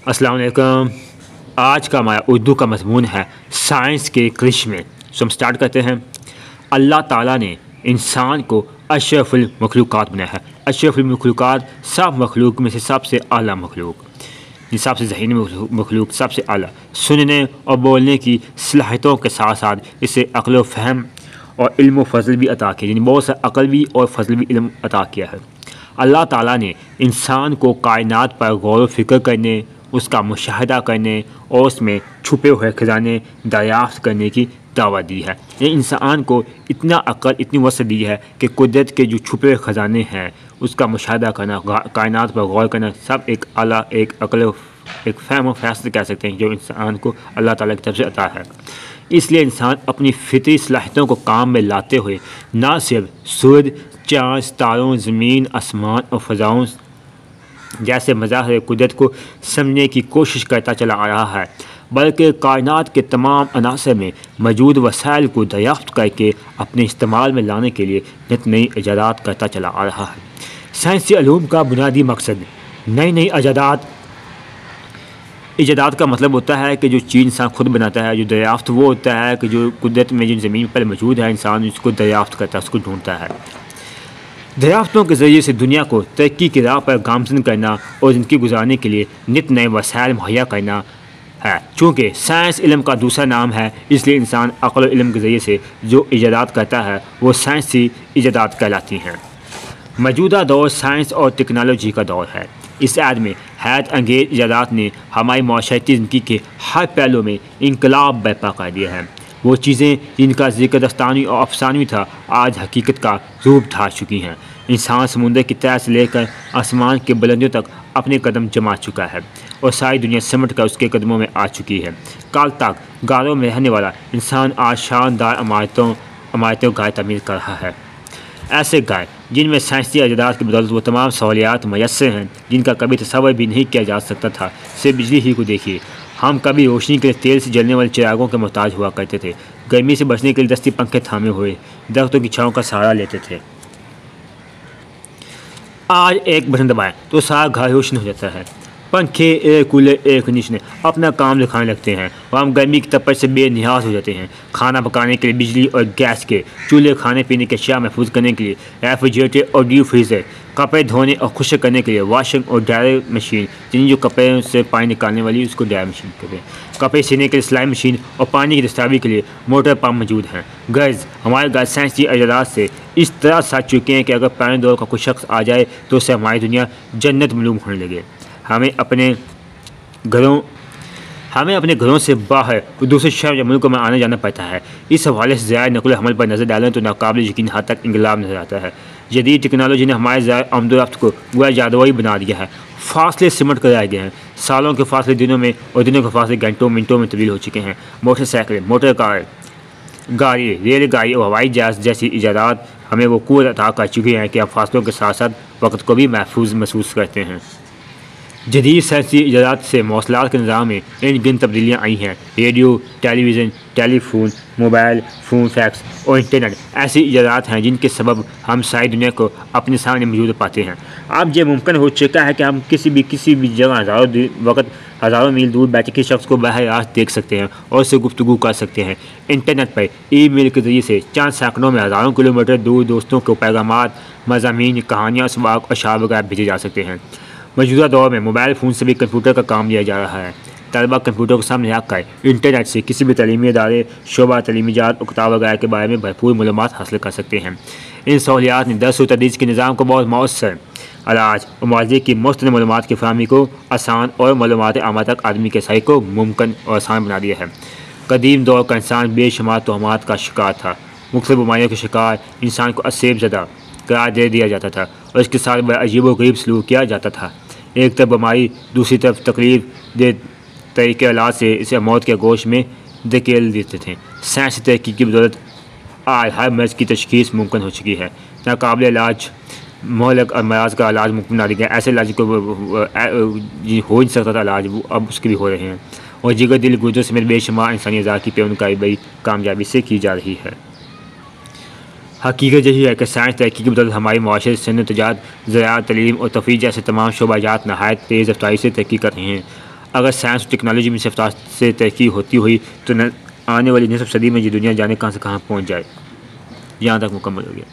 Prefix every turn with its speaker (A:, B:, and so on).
A: अस्सलाम वालेकुम। आज का हमारा उर्दू का मज़मून है साइंस के करिश्मे। सो हम स्टार्ट करते हैं। अल्लाह ताला ने इंसान को अशरफुल मखलूक़ात बनाया है। अशरफुल मखलूक़ात सब मखलूक में से सबसे आला मखलूक, सबसे ज़हीन मखलूक, सबसे आला। सुनने और बोलने की सलाहियतों के साथ साथ इसे अक़ल व फ़हम और इल्म व फ़ज़ल भी अता किया, यानी बहुत सा अक़ल भी और फ़ज़ल भी इल्म अता किया है। अल्लाह ताला ने इंसान को कायनात पर गौर व फ़िक्र करने, उसका मुशाहिदा करने और उसमें छुपे हुए ख़जाने दरियाफ़्त करने की दावत दी है। ये इंसान को इतना अक़ल, इतनी वसअत दी है कि कुदरत के जो छुपे हुए ख़जाने हैं उसका मुशाहिदा करना, कायनात पर गौर करना, सब एक आला, एक अक़ल, एक फ़हम व फ़ैसला कह सकते हैं जो इंसान को अल्लाह ताला की तरफ से अता है। इसलिए इंसान अपनी फ़ितरी सलाहियतों को काम में लाते हुए ना सिर्फ सूरज, चाँद, सितारों, ज़मीन, आसमान और फ़ज़ाओं जैसे मज़ाहिर कुदरत को समझने की कोशिश करता चला आ रहा है, बल्कि कायनात के तमाम अनासर में मौजूद वसाइल को दरियाफ़्त करके अपने इस्तेमाल में लाने के लिए नित नई इजादात करता चला आ रहा है। साइंसी अलूम का बुनियादी मकसद नई नई इजादात का मतलब होता है कि जो चीज़ इंसान खुद बनाता है। जो दरियाफ़्त वो होता है कि जो कुदरत में जो ज़मीन पर मौजूद है, इंसान उसको दरियाफ़्त करता है, उसको ढूंढता है। दरियाफ़्तों के ज़रिए से दुनिया को तरक्की की राह पर गामज़न करना और ज़िंदगी गुजारने के लिए नित नए वसाइल मुहैया करना है। चूँकि साइंस इल्म का दूसरा नाम है, इसलिए इंसान अक़ल और इल्म के ज़रिए से जो इजादात करता है वो साइंसी इजादात कहलाती हैं। मौजूदा दौर साइंस और टेक्नोलॉजी का दौर है। इस आयत में हैरत अंगेज़ इजादात ने हमारी माशरती ज़िंदगी के हर पहलू में इनकलाब बर्पा कर दिया है। वो चीज़ें जिनका ज़िक्र दस्तानी और अफसानवी था, आज हकीकत का रूप धार चुकी हैं। इंसान समुंदर की तह से लेकर आसमान के बुलंदियों तक अपने कदम जमा चुका है और सारी दुनिया सिमट कर उसके कदमों में आ चुकी है। कल तक गारों में रहने वाला इंसान आज शानदार इमारतों का तमीर कर रहा है। ऐसे गाय जिनमें साइंसी इजादात की बदौलत वो तमाम सहूलियात मैसर हैं जिनका कभी तसव्वुर भी नहीं किया जा सकता था। सिर्फ बिजली ही को देखिए। हम कभी रोशनी के लिए तेल से जलने वाले चिरागों के मोहताज हुआ करते थे। गर्मी से बचने के लिए दस्ती पंखे थामे हुए दरख्तों की छाँव का सहारा लेते थे। आज एक बटन दबाएं तो सारा घर रोशन हो जाता है। पंखे, एयर कूलर, एयर कंडीशनर अपना काम दिखाने लगते हैं और हम गर्मी की तपश से बेनिहाज हो जाते हैं। खाना पकाने के लिए बिजली और गैस के चूल्हे, खाने पीने की अशिया महफूज करने के लिए रेफ्रिजरेटर और डीप फ्रीज़र, कपड़े धोने और खुश्क करने के लिए वॉशिंग और ड्रायर मशीन, जिन जो कपड़े से पानी निकालने वाली उसको ड्रायर मशीन कहते हैं, कपड़े सीने के लिए सिलाई मशीन और पानी की दस्तावेज़ के लिए मोटर पंप मौजूद हैं। गर्ज हमारे घर साइंसी इजादात से इस तरह सज चुके हैं कि अगर पुराने दौर का कोई शख्स आ जाए तो उससे हमारी दुनिया जन्नत मालूम होने लगे। हमें अपने घरों से बाहर दूसरे शहर या मुल्कों में आने जाना पड़ता है। इस हवाले से ज़राए नक़ल हमल पर नज़र डालें तो नाकाबिल यकीन हद तक इनकलाब नज़र आता है। जदीद टेक्नोलॉजी ने हमारे ज़राए आमदोरफ्त को गोया जादुई बना दिया है। फासले सिमट कर आए गए हैं। सालों के फासले दिनों में और दिनों के फासले घंटों मिनटों में तब्दील हो चुके हैं। मोटरसाइकिल, मोटर कार, गाड़ी, रेलगाड़ी और हवाई जहाज़ जैसी इजादात हमें वो क़ुव्वत अता कर चुकी हैं कि आप फासलों के साथ साथ वक्त को भी महफूज महसूस करते हैं। जदीद साइंसी इजादात से मौसलात के निज़ाम में इन गिन तब्दीलियाँ आई हैं। Radio, television, telephone, mobile phone, fax और इंटरनेट ऐसी इजादात हैं जिनके सबब हम सारी दुनिया को अपने सामने मौजूद पाते हैं। अब यह मुमकिन हो चुका है कि हम किसी भी जगह हज़ारों मील दूर बैठे किसी शख्स को बहर रास्त देख सकते हैं और उससे गुफ्तगू कर सकते हैं। इंटरनेट पर ईमेल के ज़रिए से चंद सेकंडों में हज़ारों किलोमीटर दूर दोस्तों को पैगामात, मज़ामीन, कहानियाँ, सवाक और शार वगैरह भेजे जा सकते हैं। मौजूदा दौर में मोबाइल फ़ोन से भी कंप्यूटर का काम लिया जा रहा है। तलबा कंप्यूटर को सामने रखकर इंटरनेट से किसी भी तलीमी इदारे, शोबा, तलीमीजात और किताब वगैरह के बारे में भरपूर मालूमात हासिल कर सकते हैं। इन सहूलियात ने दर्स और तदरीस के निज़ाम को बहुत मौसर इलाज और मुआवजे की मुफ्त मालूमात की फरहमी को आसान और मालूमात आमा तक आदमी के सही को मुमकिन और आसान बना दिया है। कदीम दौर का इंसान बेशुमार तोहमात का शिकार था। मुख्तलिफ बीमारियों के शिकार इंसान को असेब ज़दा करार दे दिया जाता था और इसके साथ बड़ा अजीब व गरीब सलूक किया जाता था। एक तरफ बीमारी, दूसरी तरफ तकलीफ दे तरीके इलाज से इसे मौत के गोश में धकेल देते थे। साइंसी तरक्की की बदौलत आज हर मर्ज़ की तशख़ीस मुमकिन हो चुकी है। नाकाबिल इलाज मोहलक और मराज का इलाज मुमकिन बना दिया गया। ऐसे इलाज को हो नहीं सकता था इलाज, वो अब उसके भी हो रहे हैं और जिगर, दिल, गुर्दों समेत बेशुमार इंसानी अज़ा की पेवनकारी बड़ी कामयाबी से की जा रही है। हकीकत यही है कि साइंस तरक्की की बदौलत हमारी माशरे, सनत, तजारत, ज़राअत, तलीम और तफरीह जैसे तमाम शोबाजात नहायत तेज़ रफ्तारी से तरक्की कर रहे हैं। अगर साइंस और टेक्नोलॉजी में रफ्तार से तरक्की होती हुई तो आने वाली 19वीं सदी में ये दुनिया जाने कहाँ से कहाँ पहुँच जाए। यहाँ तक मुकम्मल हो गया।